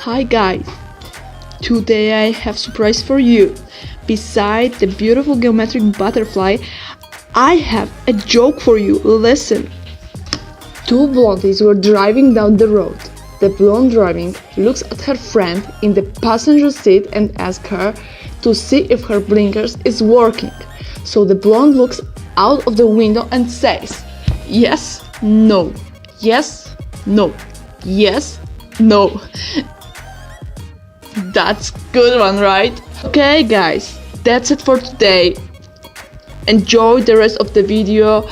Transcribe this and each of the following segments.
Hi guys, today I have surprise for you. Beside the beautiful geometric butterfly, I have a joke for you. Listen. Two blondies were driving down the road. The blonde driving looks at her friend in the passenger seat and asks her to see if her blinkers is working. So the blonde looks out of the window and says, yes, no, yes, no, yes, no. That's good one, right? Okay guys, that's it for today. Enjoy the rest of the video,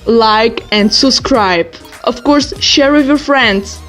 like and subscribe. Of course, share with your friends.